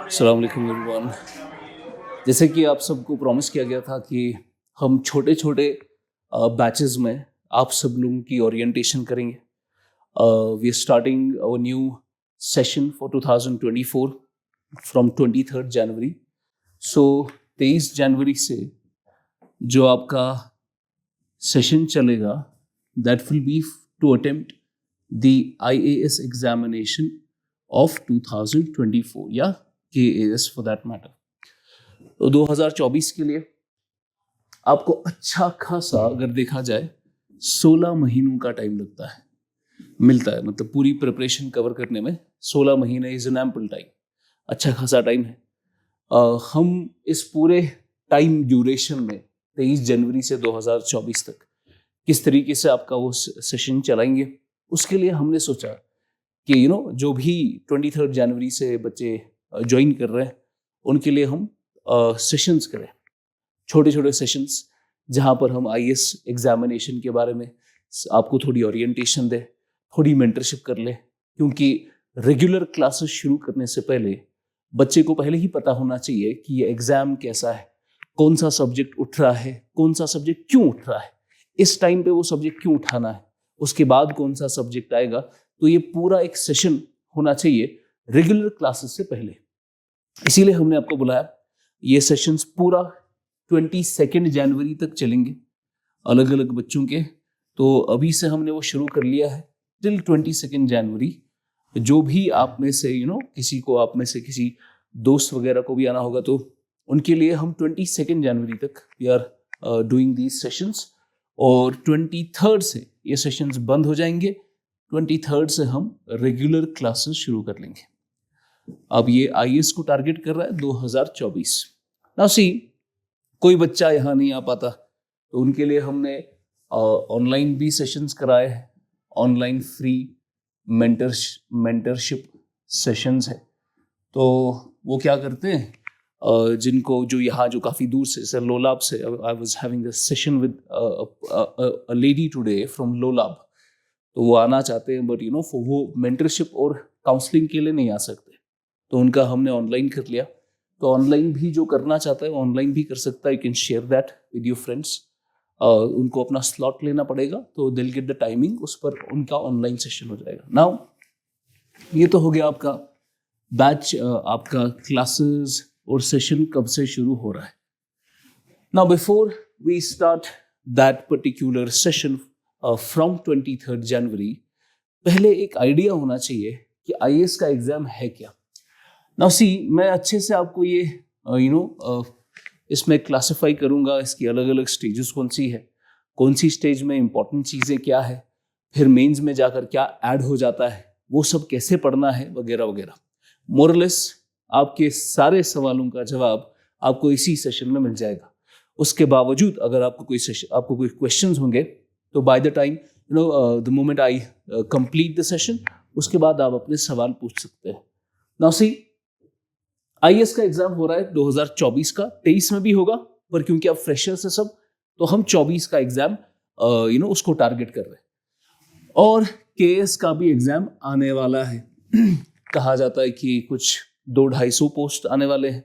अस्सलाम वालेकुम एवरीवन। जैसे कि आप सबको प्रॉमिस किया गया था कि हम छोटे छोटे बैचेस में आप सब लोगों की ओरिएंटेशन करेंगे। We are starting our new session for 2024 from 23 January. So 23 जनवरी से जो आपका सेशन चलेगा that will be to attempt the IAS examination of 2024 या KAS फॉर दैट मैटर। तो 2024 के लिए आपको अच्छा खासा अगर देखा जाए 16 महीनों का टाइम मिलता है, मतलब पूरी प्रिपरेशन कवर करने में 16 महीने इज एन एम्पल टाइम, अच्छा खासा टाइम है। हम इस पूरे टाइम ड्यूरेशन में 23 जनवरी से 2024 तक किस तरीके से आपका वो सेशन चलाएंगे, उसके लिए हमने सोचा कि जो भी 23 जनवरी से बच्चे ज्वाइन कर रहे हैं उनके लिए हम सेशंस करें, छोटे छोटे सेशंस, जहाँ पर हम IAS एग्जामिनेशन के बारे में आपको थोड़ी ओरिएंटेशन दे, थोड़ी मेंटरशिप कर ले। क्योंकि रेगुलर क्लासेस शुरू करने से पहले बच्चे को पहले ही पता होना चाहिए कि ये एग्जाम कैसा है, कौन सा सब्जेक्ट उठ रहा है, कौन सा सब्जेक्ट क्यों उठ रहा है, इस टाइम पे वो सब्जेक्ट क्यों उठाना है, उसके बाद कौन सा सब्जेक्ट आएगा। तो ये पूरा एक सेशन होना चाहिए रेगुलर क्लासेस से पहले। इसीलिए हमने आपको बुलाया। ये सेशंस पूरा 22 जनवरी तक चलेंगे अलग अलग बच्चों के। तो अभी से हमने वो शुरू कर लिया है टिल 22 जनवरी। जो भी आप में से किसी दोस्त वगैरह को भी आना होगा तो उनके लिए हम 22 जनवरी तक we are doing these sessions. और 23 से ये सेशंस बंद हो जाएंगे, 23 से हम रेगुलर क्लासेस शुरू कर लेंगे। अब ये IAS को टारगेट कर रहा है 2024। नाउ सी, कोई बच्चा यहाँ नहीं आ पाता तो उनके लिए हमने ऑनलाइन भी सेशंस कराए हैं, ऑनलाइन फ्री मेंटरशिप सेशंस है। तो वो क्या करते हैं, जिनको जो काफ़ी दूर से लोलाब से, I was having a session with a lady today from Lolab. तो वो आना चाहते हैं बट वो मेंटरशिप और काउंसलिंग के लिए नहीं आ सकते, तो उनका हमने ऑनलाइन कर लिया। तो ऑनलाइन भी जो करना चाहता है ऑनलाइन भी कर सकता है। You can share that with your friends. उनको अपना स्लॉट लेना पड़ेगा, तो दिल गेट द टाइमिंग, उस पर उनका ऑनलाइन सेशन हो जाएगा। नाउ ये तो हो गया आपका बैच, आपका क्लासेस और सेशन कब से शुरू हो रहा है। Now before we start that particular session from 23 January, पहले एक आइडिया होना चाहिए कि IAS का एग्जाम है क्या। नाउ सी, मैं अच्छे से आपको ये इसमें क्लासिफाई करूंगा, इसकी अलग अलग स्टेजेस कौन सी है, कौन सी स्टेज में इंपॉर्टेंट चीज़ें क्या है, फिर मेंस में जाकर क्या ऐड हो जाता है, वो सब कैसे पढ़ना है वगैरह वगैरह। मोरलेस आपके सारे सवालों का जवाब आपको इसी सेशन में मिल जाएगा। उसके बावजूद अगर आपको कोई क्वेश्चंस होंगे तो by the time the moment I complete the session, उसके बाद आप अपने सवाल पूछ सकते हैं। नाउ सी, IAS का एग्जाम हो रहा है 2024 का, 23 में भी होगा, पर क्योंकि आप फ्रेशर्स है सब, तो हम 24 का एग्जाम उसको टारगेट कर रहे हैं। और KS का भी एग्जाम आने वाला है। कहा जाता है कि कुछ 200-250 पोस्ट आने वाले हैं।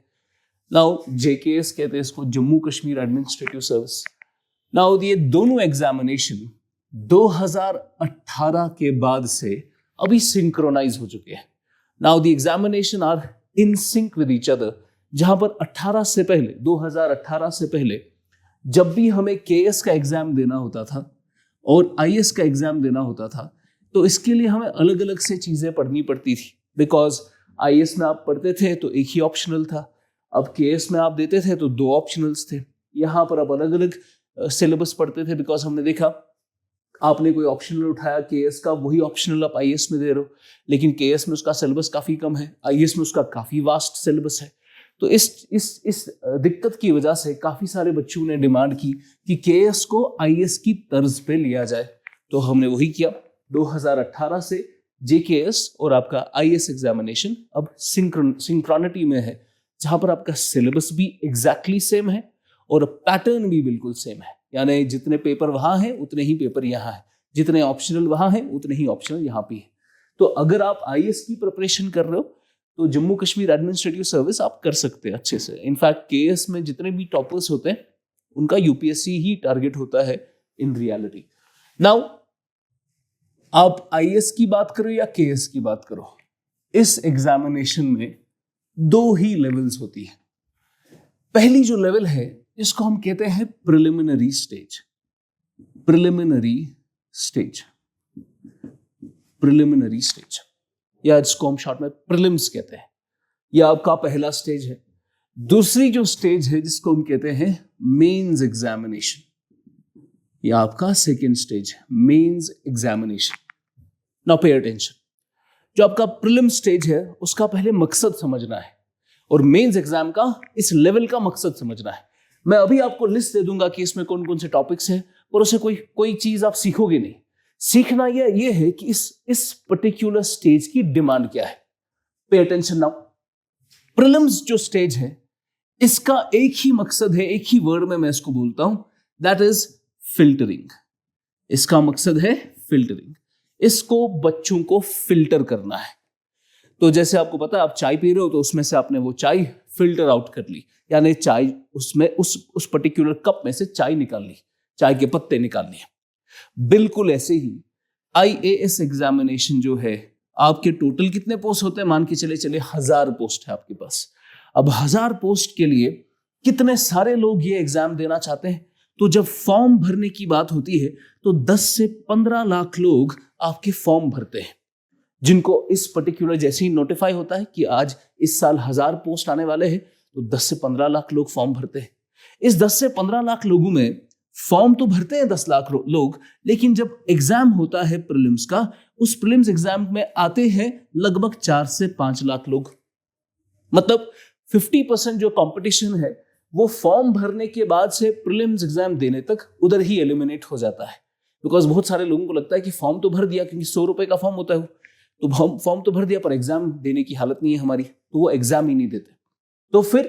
नाउ JKS कहते हैं इसको, Jammu Kashmir administrative service. Now ये दोनों एग्जामिनेशन 2018 के बाद से अभी सिंक्रोनाइज हो चुके हैं। Now the examination are in sync with each other. जहां पर 2018 से पहले जब भी हमें KS का एग्जाम देना होता था और IAS का एग्जाम देना होता था, तो इसके लिए हमें अलग अलग से चीजें पढ़नी पड़ती थी। बिकॉज IAS में आप पढ़ते थे तो एक ही ऑप्शनल था, अब KS में आप देते थे तो 2 ऑप्शनल्स थे। यहाँ पर अब अलग अलग सिलेबस पढ़ते थे, बिकॉज हमने देखा आपने कोई ऑप्शनल उठाया KS का, वही ऑप्शनल आप IAS में दे रहे हो, लेकिन KS में उसका सिलेबस काफी कम है, IAS में उसका काफी वास्ट सिलेबस है। तो इस दिक्कत की वजह से काफी सारे बच्चों ने डिमांड की कि KS को IAS की तर्ज पे लिया जाए। तो हमने वही किया। 2018 से JKS और आपका IAS एग्जामिनेशन अब सिंक्रोनिटी में है, जहां पर आपका सिलेबस भी एग्जैक्टली सेम है और पैटर्न भी बिल्कुल सेम है। यानी जितने पेपर वहां हैं उतने ही पेपर यहाँ है, जितने ऑप्शनल वहां हैं उतने ही ऑप्शनल यहाँ पे है। तो अगर आप IAS की प्रिपरेशन कर रहे हो तो जम्मू कश्मीर एडमिनिस्ट्रेटिव सर्विस आप कर सकते हैं अच्छे से। इनफैक्ट केएस में जितने भी टॉपर्स होते हैं उनका यूपीएससी ही टारगेट होता है इन रियलिटी। नाउ आप आईएएस की बात करो या केएस की बात करो, इस एग्जामिनेशन में दो ही लेवल्स होती है। पहली जो लेवल है इसको हम कहते हैं preliminary stage. Preliminary stage, preliminary stage, या इसको हम शॉर्ट में प्रिलिम्स कहते हैं। यह आपका पहला स्टेज है। दूसरी जो स्टेज है जिसको हम कहते हैं मेंस एग्जामिनेशन, यह आपका सेकेंड स्टेज है, mains examination. Now pay attention, जो आपका प्रिलिम स्टेज है उसका पहले मकसद समझना है और मेंस एग्जाम का इस लेवल का मकसद समझना है। मैं अभी आपको लिस्ट दे दूंगा कि इसमें कौन कौन से टॉपिक्स हैं, पर उसे कोई चीज आप सीखोगे नहीं। सीखना यह है कि इस पर्टिकुलर स्टेज की डिमांड क्या है। Pay attention now. प्रीलिम्स जो स्टेज है इसका एक ही मकसद है, एक ही वर्ड में मैं इसको बोलता हूं, दैट इज फिल्टरिंग। इसका मकसद है फिल्टरिंग। इसको बच्चों को फिल्टर करना है। तो जैसे आपको पता है आप चाय पी रहे हो तो उसमें से आपने वो चाय फिल्टर आउट कर ली, यानी चाय उसमें उस पर्टिकुलर कप में से चाय निकाल ली, चाय के पत्ते निकाल लिए। बिल्कुल ऐसे ही आईएएस एग्जामिनेशन जो है, आपके टोटल कितने पोस्ट होते हैं, मान के चले 1000 पोस्ट है आपके पास। अब 1000 पोस्ट के लिए कितने सारे लोग ये एग्जाम देना चाहते हैं, तो जब फॉर्म भरने की बात होती है तो 10 से 15 लाख लोग आपके फॉर्म भरते हैं, जिनको इस पर्टिकुलर जैसे ही नोटिफाई होता है कि आज इस साल 1000 पोस्ट आने वाले हैं तो 10 से 15 लाख लोग फॉर्म भरते हैं। इस 10 से 15 लाख लोगों में फॉर्म तो भरते हैं 10 लाख लोग, लेकिन जब एग्जाम होता है प्रीलिम्स का, उस प्रीलिम्स एग्जाम में आते हैं लगभग 4 से 5 लाख लोग। मतलब 50% जो कंपटीशन है वो फॉर्म भरने के बाद से प्रीलिम्स एग्जाम देने तक उधर ही एलिमिनेट हो जाता है। बिकॉज बहुत सारे लोगों को लगता है कि फॉर्म तो भर दिया, क्योंकि 100 रुपए का फॉर्म होता है, तो फॉर्म तो भर दिया पर एग्जाम देने की हालत नहीं है हमारी, तो वो एग्जाम ही नहीं देते। तो फिर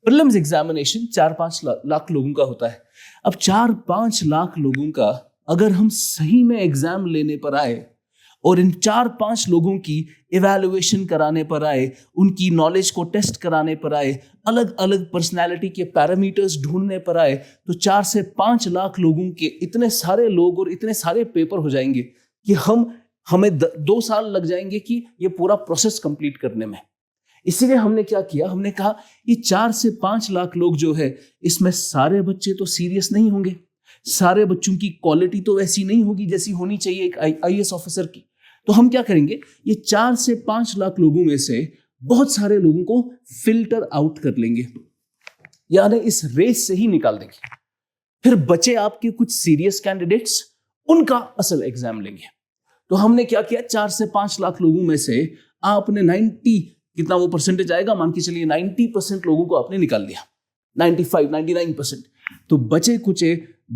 प्रीलिम्स एग्जामिनेशन 4-5 लाख लोगों का होता है। अब 4-5 लाख लोगों का अगर हम सही में एग्जाम लेने पर आए और इन 4-5 लोगों की इवैल्यूएशन कराने पर आए, उनकी नॉलेज को टेस्ट कराने पर आए, अलग अलग पर्सनैलिटी के पैरामीटर्स ढूंढने पर आए, तो 4 से 5 लाख लोगों के इतने सारे लोग और इतने सारे पेपर हो जाएंगे कि हमें 2 साल लग जाएंगे कि ये पूरा प्रोसेस कंप्लीट करने में। इसीलिए हमने क्या किया, हमने कहा ये 4 से 5 लाख लोग जो है, इसमें सारे बच्चे तो सीरियस नहीं होंगे, सारे बच्चों की क्वालिटी तो वैसी नहीं होगी जैसी होनी चाहिए एक आईएएस ऑफिसर की। तो हम क्या करेंगे, ये 4 से 5 लाख लोगों में से बहुत सारे लोगों को फिल्टर आउट कर लेंगे, यानी इस रेस से ही निकाल देंगे। फिर बचे आपके कुछ सीरियस कैंडिडेट्स, उनका असल एग्जाम लेंगे। तो हमने क्या किया, 4 से 5 लाख लोगों में से आपने 90 कितना वो परसेंटेज आएगा, मान के चलिए 90% लोगों को आपने निकाल लिया, 99%। तो बचे कुछ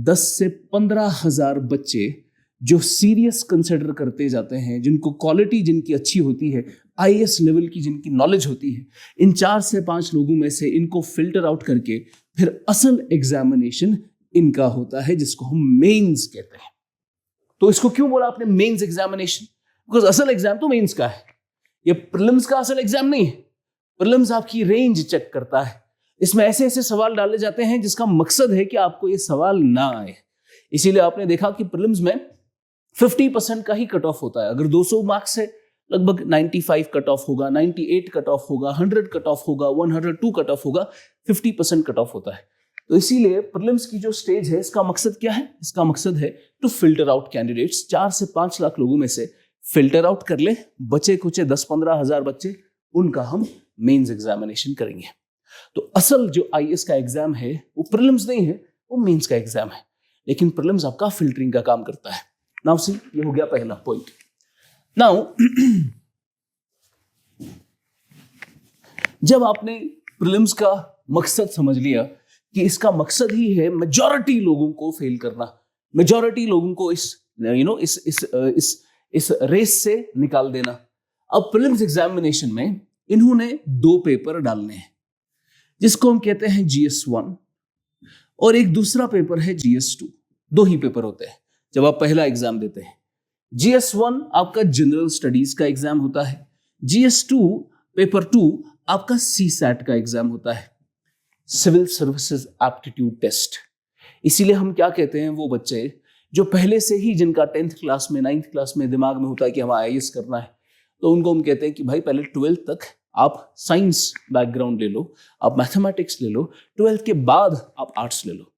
10 से 15 हजार बच्चे जो सीरियस कंसिडर करते जाते हैं, जिनको क्वालिटी जिनकी अच्छी होती है, आईएएस लेवल की जिनकी नॉलेज होती है, इन 4 से 5 लोगों में से इनको फिल्टर आउट करके फिर असल एग्जामिनेशन इनका होता है, जिसको हम मेंस कहते हैं। तो इसको क्यों बोला आपने मेंस एग्जामिनेशन? बिकॉज असल एग्जाम तो मेंस का है, ये प्रीलिम्स का असल एग्जाम नहीं है। प्रीलिम्स आपकी रेंज चेक करता है, इसमें ऐसे ऐसे सवाल डाले जाते हैं जिसका मकसद है कि आपको ये सवाल ना आए। इसीलिए आपने देखा कि प्रीलिम्स में 50% का ही कट ऑफ होता है। अगर 200 मार्क्स से लगभग 95 कट ऑफ होगा, 98 कट ऑफ होगा, 100 कट ऑफ होगा, 102 कट ऑफ होगा, 50% कट ऑफ होता है। तो इसीलिए प्रीलिम्स की जो स्टेज है, इसका मकसद क्या है? इसका मकसद है टू फिल्टर आउट कैंडिडेट्स। 4 से 5 लाख लोगों में से फिल्टर आउट कर ले, बचे कुछ 10-15 हजार बच्चे, उनका हम मेंस एग्जामिनेशन करेंगे। तो असल जो आईएएस का एग्जाम है वो प्रीलिम्स नहीं है, वो मेंस का एग्जाम है। लेकिन प्रीलिम्स आपका फिल्टरिंग का काम करता है। नाउ सी, ये हो गया पहला पॉइंट। नाउ जब आपने प्रीलिम्स का मकसद समझ लिया कि इसका मकसद ही है मेजॉरिटी लोगों को फेल करना, मेजॉरिटी लोगों को इस रेस से निकाल देना। अब प्रीलिम्स एग्जामिनेशन में इन्होंने 2 पेपर डालने हैं, जिसको हम कहते हैं GS1 और एक दूसरा पेपर है GS2। 2 ही पेपर होते हैं जब आप पहला एग्जाम देते हैं। GS1 आपका जनरल स्टडीज का एग्जाम होता है, GS2 पेपर 2 आपका CSAT का एग्जाम होता है, सिविल सर्विसेज एप्टीट्यूड टेस्ट। इसीलिए हम क्या कहते हैं, वो बच्चे जो पहले से ही जिनका 10th क्लास में 9th क्लास में दिमाग में होता है कि हमें IAS करना है, तो उनको हम कहते हैं कि भाई पहले 12th तक आप साइंस बैकग्राउंड ले लो, आप मैथमेटिक्स ले लो, 12th के बाद आप आर्ट्स ले लो।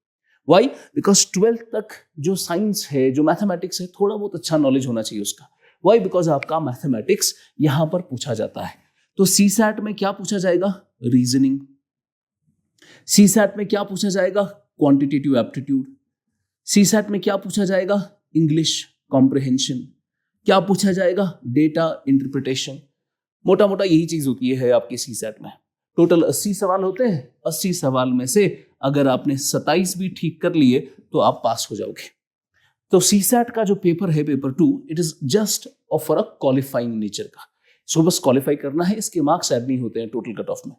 वाई? बिकॉज 12th तक जो साइंस है, जो मैथमेटिक्स है, थोड़ा बहुत अच्छा नॉलेज होना चाहिए उसका। वाई? बिकॉज आपका मैथमेटिक्स यहां पर पूछा जाता है। तो CSAT में क्या पूछा जाएगा? रीजनिंग। CSAT में क्या पूछा जाएगा? Quantitative aptitude. CSAT में क्या पूछा जाएगा? English comprehension. क्या पूछा जाएगा? Data interpretation. मोटा मोटा यही चीज होती है आपके CSAT में। टोटल 80 सवाल होते हैं। 80 सवाल में से अगर आपने 27 भी ठीक कर लिए तो आप पास हो जाओगे। तो CSAT का जो पेपर है, paper 2, it is just for a qualifying nature का। इसको बस क्वालिफाई करना है, इसके मार्क्स ऐड नहीं होते हैं टोटल कट ऑफ में।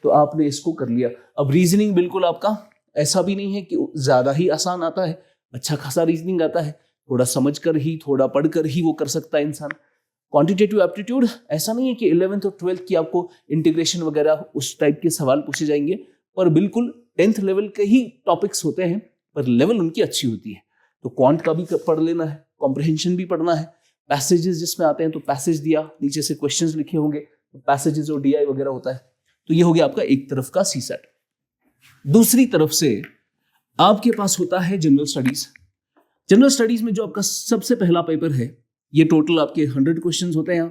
तो आपने इसको कर लिया। अब रीजनिंग बिल्कुल आपका ऐसा भी नहीं है कि ज्यादा ही आसान आता है, अच्छा खासा रीजनिंग आता है, थोड़ा समझकर ही, थोड़ा पढ़कर ही वो कर सकता है इंसान। क्वांटिटेटिव एप्टीट्यूड ऐसा नहीं है कि 11th और 12th की आपको इंटीग्रेशन वगैरह उस टाइप के सवाल पूछे जाएंगे, पर बिल्कुल 10th लेवल के ही टॉपिक्स होते हैं, पर लेवल उनकी अच्छी होती है। तो क्वांट का भी पढ़ लेना है, कॉम्प्रिहेंशन भी पढ़ना है, पैसेजेस जिसमें आते हैं तो पैसेज दिया, नीचे से क्वेश्चंस लिखे होंगे, तो पैसेजेस और DI वगैरह होता है। तो ये हो गया आपका एक तरफ का CSAT। दूसरी तरफ से आपके पास होता है जनरल स्टडीज। जनरल स्टडीज में जो आपका सबसे पहला पेपर है, ये टोटल आपके 100 क्वेश्चंस होते हैं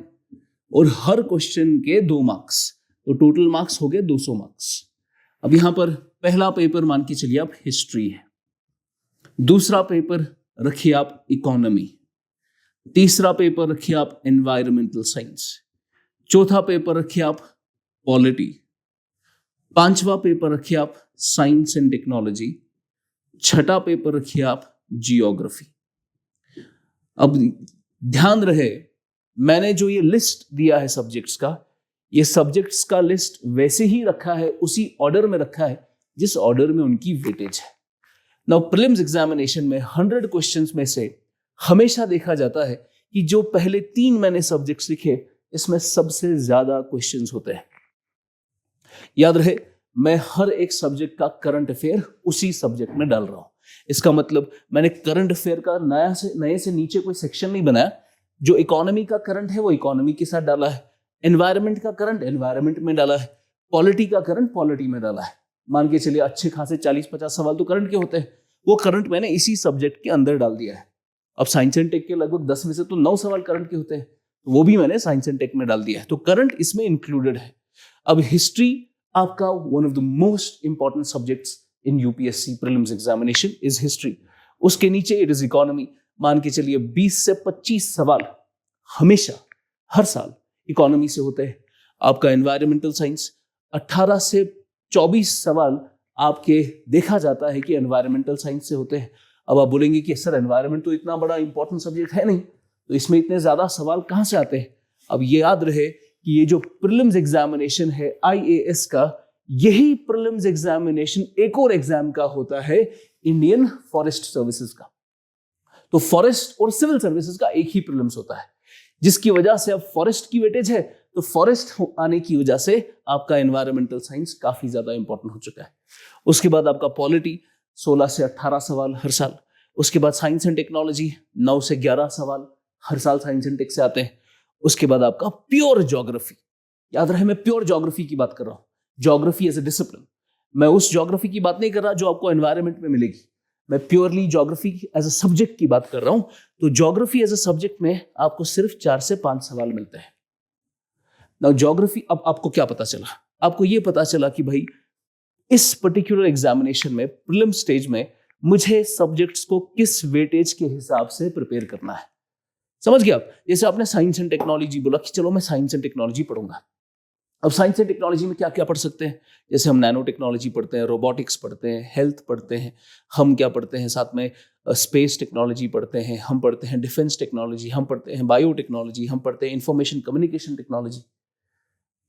और हर क्वेश्चन के 2 मार्क्स, तो टोटल मार्क्स हो गए 200 मार्क्स। अब यहां पर पहला पेपर मान के चलिए आप हिस्ट्री है, दूसरा पेपर रखिए आप इकोनॉमी, तीसरा पेपर रखिए आप एनवायरमेंटल साइंस, चौथा पेपर रखिए आप पॉलिटी, पांचवा पेपर रखिए आप साइंस एंड टेक्नोलॉजी, छठा पेपर रखिए आप जियोग्राफी। अब ध्यान रहे, मैंने जो ये लिस्ट दिया है सब्जेक्ट्स का, ये सब्जेक्ट्स का लिस्ट वैसे ही रखा है, उसी ऑर्डर में रखा है जिस ऑर्डर में उनकी वेटेज है। नाउ प्रीलिम्स एग्जामिनेशन में 100 क्वेश्चंस में से हमेशा देखा जाता है कि जो पहले 3 मैंने सब्जेक्ट्स लिखे, इसमें सबसे ज्यादा क्वेश्चंस होते हैं। याद रहे, मैं हर एक सब्जेक्ट का करंट अफेयर उसी सब्जेक्ट में डाल रहा हूं। इसका मतलब मैंने करंट अफेयर का नए से नीचे कोई सेक्शन नहीं बनाया। जो इकोनॉमी का करंट है वो इकोनॉमी के साथ डाला है, एनवायरमेंट का करंट एनवायरमेंट में डाला है, पॉलिटी का करंट पॉलिटी में डाला है। मान के चलिए अच्छे खासे 40-50 सवाल तो करंट के होते हैं, वो करंट मैंने इसी सब्जेक्ट के अंदर डाल दिया है। अब साइंस एंड टेक के लगभग 10 में से तो 9 सवाल करंट के होते हैं, तो वो भी मैंने साइंस एंड टेक में डाल दिया है, तो करंट इसमें इंक्लूडेड है। अब हिस्ट्री आपका one of the most important subjects in UPSC prelims examination is history. उसके नीचे इट इज इकोनॉमी। मान के चलिए 20 से 25 सवाल हमेशा हर साल इकोनॉमी से होते हैं। आपका एनवायरमेंटल साइंस 18 से 24 सवाल आपके देखा जाता है कि एनवायरमेंटल साइंस से होते हैं। अब आप बोलेंगे कि सर एनवायरमेंट तो इतना बड़ा इंपॉर्टेंट सब्जेक्ट है नहीं, तो इसमें इतने ज्यादा सवाल कहां से आते हैं? अब ये याद रहे कि ये जो प्रीलिम्स एग्जामिनेशन है IAS का, यही प्रीलिम्स एग्जामिनेशन एक और एग्जाम का होता है, इंडियन फॉरेस्ट सर्विसेज का। तो फॉरेस्ट और सिविल सर्विसेज का एक ही प्रीलिम्स होता है, जिसकी वजह से अब फॉरेस्ट की वेटेज है, तो फॉरेस्ट आने की वजह से आपका एनवायरमेंटल साइंस काफी ज्यादा इंपॉर्टेंट हो चुका है। उसके बाद आपका पॉलिटी 16 से 18 सवाल हर साल। उसके बाद साइंस एंड टेक्नोलॉजी 9 से 11 सवाल हर साल साइंस एंड टेक से आते हैं। उसके बाद आपका प्योर ज्योग्राफी। याद रहे, मैं प्योर ज्योग्राफी की बात कर रहा हूं, ज्योग्राफी एज ए डिसिप्लिन। मैं उस ज्योग्राफी की बात नहीं कर रहा जो आपको एनवायरमेंट में मिलेगी, मैं purely geography as a subject की बात कर रहा हूं। तो ज्योग्राफी एज अ सब्जेक्ट में आपको सिर्फ 4 से 5 सवाल मिलते हैं। नाउ ज्योग्राफी, अब आपको क्या पता चला? आपको यह पता चला कि भाई इस पर्टिकुलर एग्जामिनेशन में, प्रीलिम स्टेज में, मुझे सब्जेक्ट्स को किस वेटेज के हिसाब से प्रिपेयर करना है। समझ गए आप? जैसे आपने साइंस एंड टेक्नोलॉजी बोला कि चलो मैं साइंस एंड टेक्नोलॉजी पढ़ूंगा। अब साइंस एंड टेक्नोलॉजी में क्या क्या पढ़ सकते हैं? जैसे हम नैनो टेक्नोलॉजी पढ़ते हैं, रोबोटिक्स पढ़ते हैं, हेल्थ पढ़ते हैं, हम क्या पढ़ते हैं साथ में, स्पेस टेक्नोलॉजी पढ़ते हैं, हम पढ़ते हैं डिफेंस टेक्नोलॉजी, हम पढ़ते हैं बायो टेक्नोलॉजी, हम पढ़ते हैं इंफॉर्मेशन कम्युनिकेशन टेक्नोलॉजी।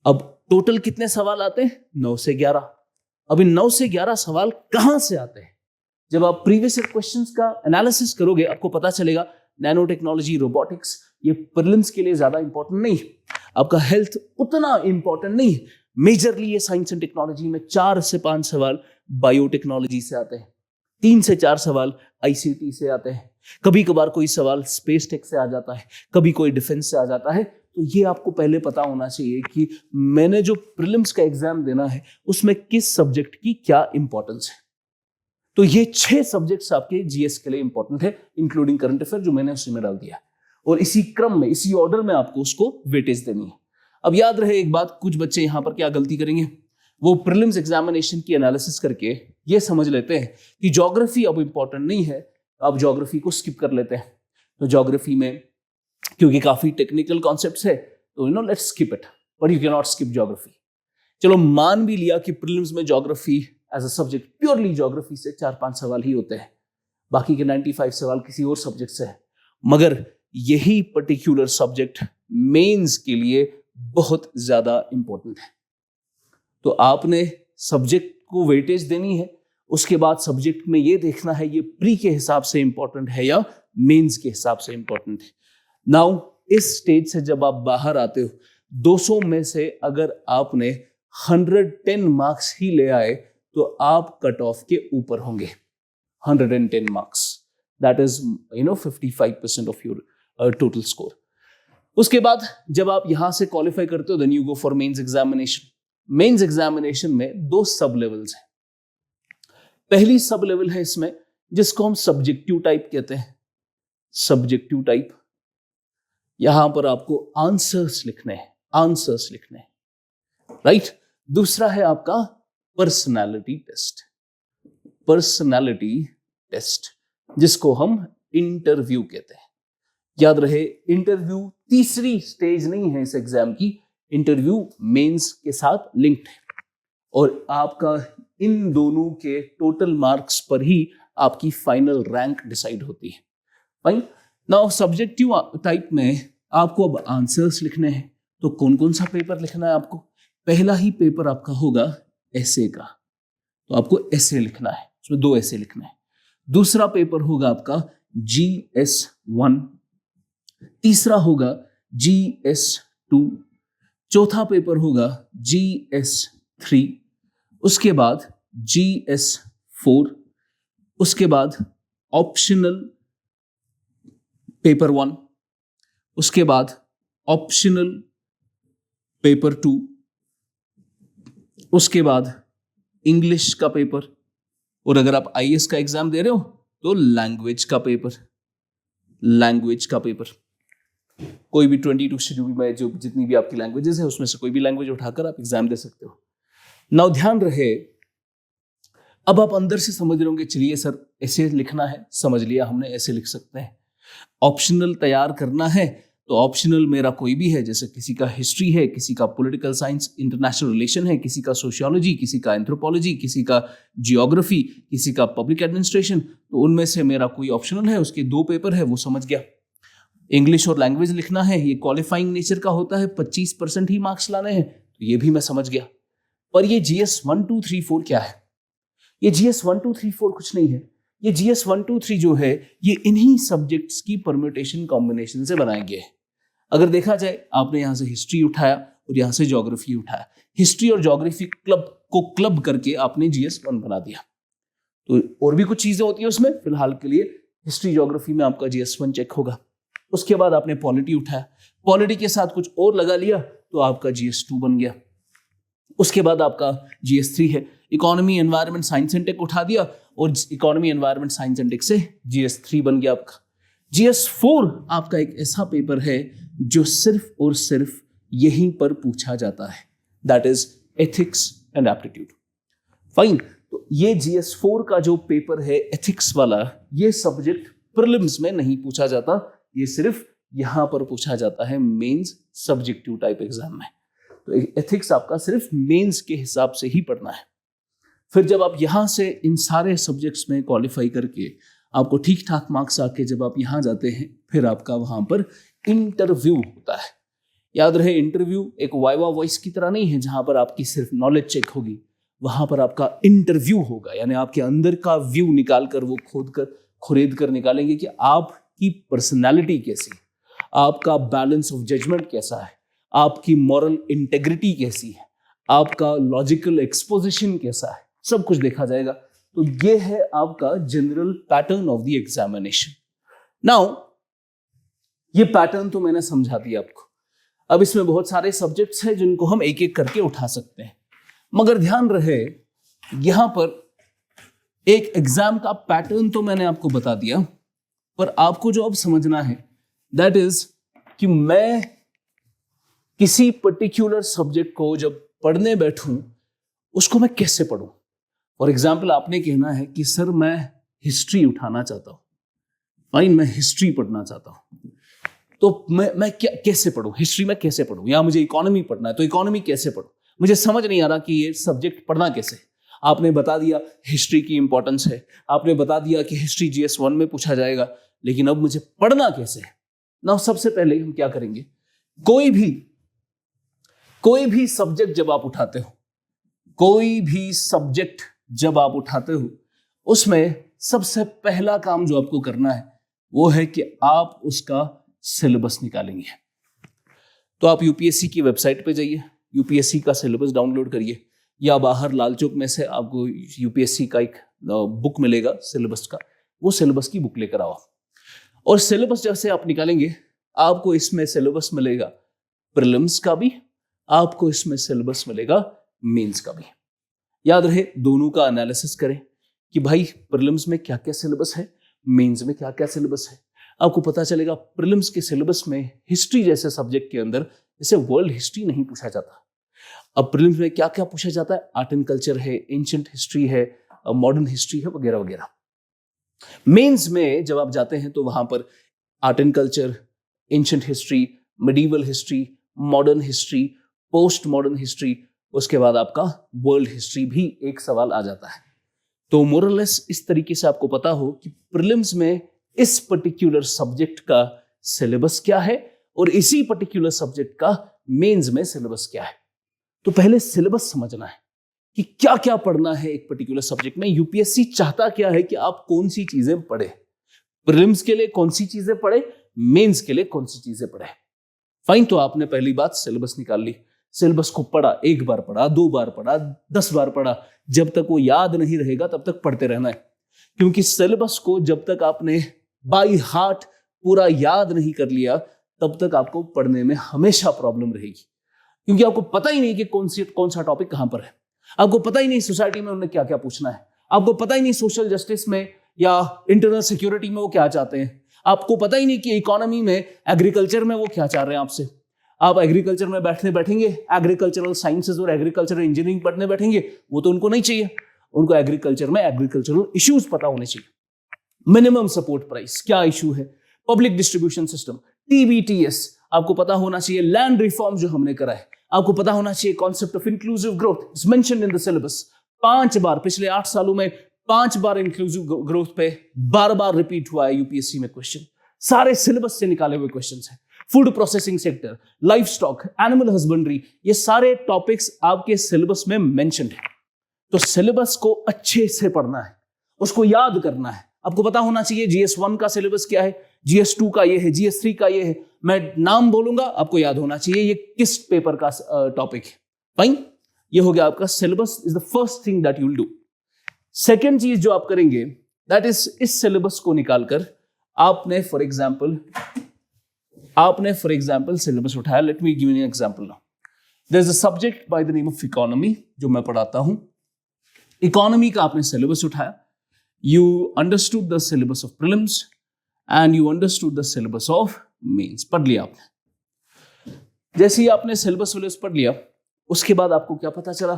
अब टोटल कितने सवाल आते हैं? 9 से 11। अब इन 9 से 11 सवाल कहां से आते हैं? जब आप प्रीवियस ईयर क्वेश्चंस का एनालिसिस करोगे, आपको पता चलेगा नैनो टेक्नोलॉजी, रोबोटिक्स, ये प्रीलिम्स के लिए ज्यादा इंपॉर्टेंट नहीं। आपका हेल्थ उतना इंपॉर्टेंट नहीं है। मेजरली ये साइंस एंड टेक्नोलॉजी में 4 से 5 सवाल बायोटेक्नोलॉजी से आते हैं, 3 से 4 सवाल आईसीटी से आते हैं, कभी कभार कोई सवाल स्पेस टेक से आ जाता है, कभी कोई डिफेंस से आ जाता है। तो ये आपको पहले पता होना चाहिए कि मैंने जो प्रीलिम्स का एग्जाम देना है उसमें किस सब्जेक्ट की क्या इंपॉर्टेंस है। तो ये 6 सब्जेक्ट्स आपके जीएस के लिए इंपॉर्टेंट है, इंक्लूडिंग करंट अफेयर, जो मैंने उसी में डाल दिया, और इसी क्रम में, इसी ऑर्डर में आपको उसको वेटेज देनी है। अब याद रहे एक बात, कुछ बच्चे यहां पर क्या गलती करेंगे, वो प्रीलिम्स एग्जामिनेशन की एनालिसिस करके ये समझ लेते हैं कि ज्योग्राफी अब इंपॉर्टेंट नहीं है, अब ज्योग्राफी को स्किप कर लेते हैं। तो ज्योग्राफी में क्योंकि काफी टेक्निकल कॉन्सेप्ट्स है, तो let's skip it, but you can not skip geography. चलो मान भी लिया कि प्रीलिम्स में geography as a subject, purely geography से 4-5 सवाल ही होते हैं, बाकी के 95 सवाल किसी और सब्जेक्ट से है, मगर यही पर्टिकुलर सब्जेक्ट मेंस के लिए बहुत ज्यादा इंपॉर्टेंट है। तो आपने सब्जेक्ट को वेटेज देनी है, उसके बाद सब्जेक्ट में ये देखना है ये प्री के हिसाब से इंपॉर्टेंट है या मेंस के हिसाब से इंपॉर्टेंट है। नाउ इस स्टेज से जब आप बाहर आते हो, 200 में से अगर आपने 110 मार्क्स ही ले आए तो आप कट ऑफ के ऊपर होंगे। 110 marks, that is 55% of your total score. उसके बाद जब आप यहां से क्वालिफाई करते हो, then you go for mains examination. Mains examination में 2 सब लेवल्स हैं। पहली सब लेवल है इसमें जिसको हम सब्जेक्टिव टाइप कहते हैं। सब्जेक्टिव टाइप, यहां पर आपको आंसर्स लिखने हैं, आंसर्स लिखने हैं, राइट। दूसरा है आपका पर्सनालिटी टेस्ट, पर्सनालिटी टेस्ट जिसको हम इंटरव्यू कहते हैं। याद रहे, इंटरव्यू तीसरी स्टेज नहीं है इस एग्जाम की, इंटरव्यू मेंस के साथ लिंक्ड है, और आपका इन दोनों के टोटल मार्क्स पर ही आपकी फाइनल रैंक डिसाइड होती है। फाइन। नाउ सब्जेक्टिव टाइप में आपको अब आंसर्स लिखने हैं। तो कौन कौन सा पेपर लिखना है आपको? पहला ही पेपर आपका होगा एसे का, तो आपको एसे लिखना है, उसमें 2 एसे लिखना है। दूसरा पेपर होगा आपका GS1, तीसरा होगा GS2, चौथा पेपर होगा GS3, उसके बाद GS4, उसके बाद ऑप्शनल पेपर 1, उसके बाद ऑप्शनल पेपर 2, उसके बाद इंग्लिश का पेपर, और अगर आप आईएएस का एग्जाम दे रहे हो तो लैंग्वेज का पेपर, लैंग्वेज का पेपर। कोई भी 22 शेड्यूल में जो जितनी भी आपकी लैंग्वेजेस है उसमें से कोई भी लैंग्वेज उठाकर आप एग्जाम दे सकते हो। नाउ ध्यान रहे, अब आप अंदर से समझ रहे होंगे, चलिए सर ऐसे लिखना है, समझ लिया हमने, ऐसे लिख सकते हैं। ऑप्शनल तैयार करना है तो ऑप्शनल मेरा कोई भी है, जैसे किसी का हिस्ट्री है, किसी का पॉलिटिकल साइंस इंटरनेशनल रिलेशन है, किसी का सोशियोलॉजी, किसी का एंथ्रोपोलॉजी, किसी का जियोग्राफी, किसी का पब्लिक एडमिनिस्ट्रेशन, तो उनमें से मेरा कोई ऑप्शनल है, उसके 2 पेपर है, वो समझ गया। इंग्लिश और लैंग्वेज लिखना है, ये क्वालिफाइंग नेचर का होता है, 25% ही मार्क्स लाने हैं, तो ये भी मैं समझ गया। पर ये GS 1 2 3 4 क्या है? ये GS 1 2 3 4 कुछ नहीं है। ये GS 1 2 3 जो है ये इन्हीं सब्जेक्ट्स की परम्यूटेशन कॉम्बिनेशन से बनाए गए हैं। अगर देखा जाए, आपने यहां से हिस्ट्री उठाया और यहां से ज्योग्राफी उठाया, हिस्ट्री और ज्योग्राफी क्लब करके आपने GS 1 बना दिया। तो और भी कुछ चीजें होती है उसमें, फिलहाल के लिए हिस्ट्री ज्योग्राफी में आपका GS 1 चेक होगा। उसके बाद आपने पॉलिटी उठाया, पॉलिटी के साथ कुछ और लगा लिया तो आपका GS 2 बन गया। उसके बाद आपका GS 3 है, economy environment science and tech उठा दिया, और economy environment science and tech से GS 3 बन गया आपका। GS 4 आपका एक ऐसा पेपर है जो सिर्फ और सिर्फ यहीं पर पूछा जाता है, that is ethics and aptitude. Fine. तो ये GS 4 का जो पेपर है एथिक्स वाला, ये सब्जेक्ट प्रीलिम्स में नहीं पूछा जाता, ये सिर्फ यहां पर पूछा जाता है मेंस सब्जेक्टिव टाइप एग्जाम में। तो एथिक्स आपका सिर्फ मेंस के हिसाब से ही पढ़ना है। फिर जब आप यहां से इन सारे सब्जेक्ट्स में क्वालिफाई करके आपको ठीक ठाक मार्क्स आके जब आप यहां जाते हैं, फिर आपका वहां पर इंटरव्यू होता है। याद रहे, इंटरव्यू एक वाइवा वॉइस की तरह नहीं है जहां पर आपकी सिर्फ नॉलेज चेक होगी, वहां पर आपका इंटरव्यू होगा, यानी आपके अंदर का व्यू निकाल कर वो खुरेद कर निकालेंगे कि आपकी पर्सनैलिटी कैसी, आपका बैलेंस ऑफ जजमेंट कैसा है, आपकी मॉरल इंटेग्रिटी कैसी है, आपका लॉजिकल एक्सपोजिशन कैसा है, सब कुछ देखा जाएगा। तो ये है आपका general pattern of the examination. Now ये पैटर्न तो मैंने समझा दिया आपको। अब इसमें बहुत सारे सब्जेक्ट्स हैं जिनको हम एक एक करके उठा सकते हैं, मगर ध्यान रहे यहां पर एक एग्जाम का पैटर्न तो मैंने आपको बता दिया, पर आपको जो अब समझना है दैट इज कि मैं किसी पर्टिकुलर सब्जेक्ट को जब पढ़ने बैठूं उसको मैं कैसे पढ़ूं। फॉर एग्जाम्पल आपने कहना है कि सर मैं हिस्ट्री उठाना चाहता हूं, फाइन, मैं हिस्ट्री पढ़ना चाहता हूं, तो मैं कैसे पढ़ूं, हिस्ट्री में कैसे पढ़ूं, या मुझे इकोनॉमी पढ़ना है तो इकोनॉमी कैसे पढ़ूं, मुझे समझ नहीं आ रहा कि ये सब्जेक्ट पढ़ना कैसे। आपने बता दिया हिस्ट्री की इंपॉर्टेंस है, आपने बता दिया कि हिस्ट्री GS1 में पूछा जाएगा, लेकिन अब मुझे पढ़ना कैसे है ना। सबसे पहले हम क्या करेंगे, कोई भी सब्जेक्ट जब आप उठाते हो, कोई भी सब्जेक्ट जब आप उठाते हो, उसमें सबसे पहला काम जो आपको करना है वो है कि आप उसका सिलेबस निकालेंगे। तो आप यूपीएससी की वेबसाइट पे जाइए, यूपीएससी का सिलेबस डाउनलोड करिए, या बाहर लाल चौक में से आपको यूपीएससी का एक बुक मिलेगा सिलेबस का, वो सिलेबस की बुक लेकर आओ। और सिलेबस जैसे आप निकालेंगे, आपको इसमें सिलेबस मिलेगा प्रीलिम्स का भी, आपको इसमें सिलेबस मिलेगा मेंस का भी। याद रहे दोनों का एनालिसिस करें कि भाई प्रीलिम्स में क्या क्या सिलेबस है, मेंस में क्या क्या सिलेबस है। आपको पता चलेगा प्रीलिम्स के सिलेबस में हिस्ट्री जैसे सब्जेक्ट के अंदर जैसे वर्ल्ड हिस्ट्री नहीं पूछा जाता। अब प्रीलिम्स में क्या क्या पूछा जाता है, आर्ट एंड कल्चर है, एंशिएंट हिस्ट्री है, मॉडर्न हिस्ट्री है, वगैरह वगैरह। मेंस में जब आप जाते हैं तो वहां पर art and culture, ancient history, medieval history, modern history, post modern history, उसके बाद आपका वर्ल्ड हिस्ट्री भी एक सवाल आ जाता है। तो मोरलेस इस तरीके से आपको पता हो कि प्रीलिम्स में इस पर्टिकुलर सब्जेक्ट का सिलेबस क्या है और इसी पर्टिकुलर सब्जेक्ट का मेंस में सिलेबस क्या है। तो पहले सिलेबस समझना है कि क्या क्या पढ़ना है एक पर्टिकुलर सब्जेक्ट में। यूपीएससी चाहता क्या है कि आप कौन सी चीजें पढ़े, प्रीलिम्स के लिए कौन सी चीजें पढ़े, मेंस के लिए कौन सी चीजें पढ़े। फाइन, तो आपने पहली बात सिलेबस निकाल ली, सिलेबस को पढ़ा, एक बार पढ़ा, 2 बार पढ़ा, 10 बार पढ़ा, जब तक वो याद नहीं रहेगा तब तक पढ़ते रहना है। क्योंकि सिलेबस को जब तक आपने बाय हार्ट पूरा याद नहीं कर लिया तब तक आपको पढ़ने में हमेशा प्रॉब्लम रहेगी, क्योंकि आपको पता ही नहीं कि कौन सा टॉपिक कहां पर है, आपको पता ही नहीं सोसाइटी में उन्हें क्या क्या पूछना है, आपको पता ही नहीं सोशल जस्टिस में या इंटरनल सिक्योरिटी में वो क्या चाहते हैं, आपको पता ही नहीं कि इकोनॉमी में, एग्रीकल्चर में वो क्या चाह रहे हैं आपसे। आप एग्रीकल्चर में बैठेंगे, एग्रीकल्चरल साइंसेज और एग्रीकल्चरल इंजीनियरिंग पढ़ने बैठेंगे, वो तो उनको नहीं चाहिए। उनको एग्रीकल्चर में एग्रीकल्चरल इश्यूज पता होने चाहिए। मिनिमम सपोर्ट प्राइस क्या इशू है, पब्लिक डिस्ट्रीब्यूशन सिस्टम, TBTS आपको पता होना चाहिए, लैंड रिफॉर्म जो हमने करा है आपको पता होना चाहिए, concept of inclusive growth is mentioned in the syllabus. 5 बार पिछले 8 सालों में 5 बार इंक्लूसिव ग्रोथ पे बार रिपीट हुआ है यूपीएससी में क्वेश्चन, सारे सिलेबस से निकाले हुए क्वेश्चंस हैं। Food processing sector, life stock, animal husbandry, ये सारे टॉपिक्स आपके सिलेबस में मेंशन्ड है। तो सिलेबस को अच्छे से पढ़ना है, उसको याद करना है। आपको पता होना चाहिए GS1 का सिलेबस क्या है, GS2 का ये है, GS3 का ये है। मैं नाम बोलूंगा, आपको याद होना चाहिए ये किस पेपर का टॉपिक है। फाइन, ये हो गया आपका syllabus is the first thing that you will do. Second चीज जो आप करेंगे दैट इज इस सिलेबस को निकालकर आपने फॉर एग्जाम्पल सिलेबस उठाया। Let me give you an example now. There is a subject by the name of economy जो मैं पढ़ाता हूं। इकोनॉमी का आपने सिलेबस उठाया, you understood the syllabus of prelims and you understood the syllabus of mains। पढ़ लिया आपने। जैसे ही आपने सिलेबस पढ़ लिया, उसके बाद आपको क्या पता चला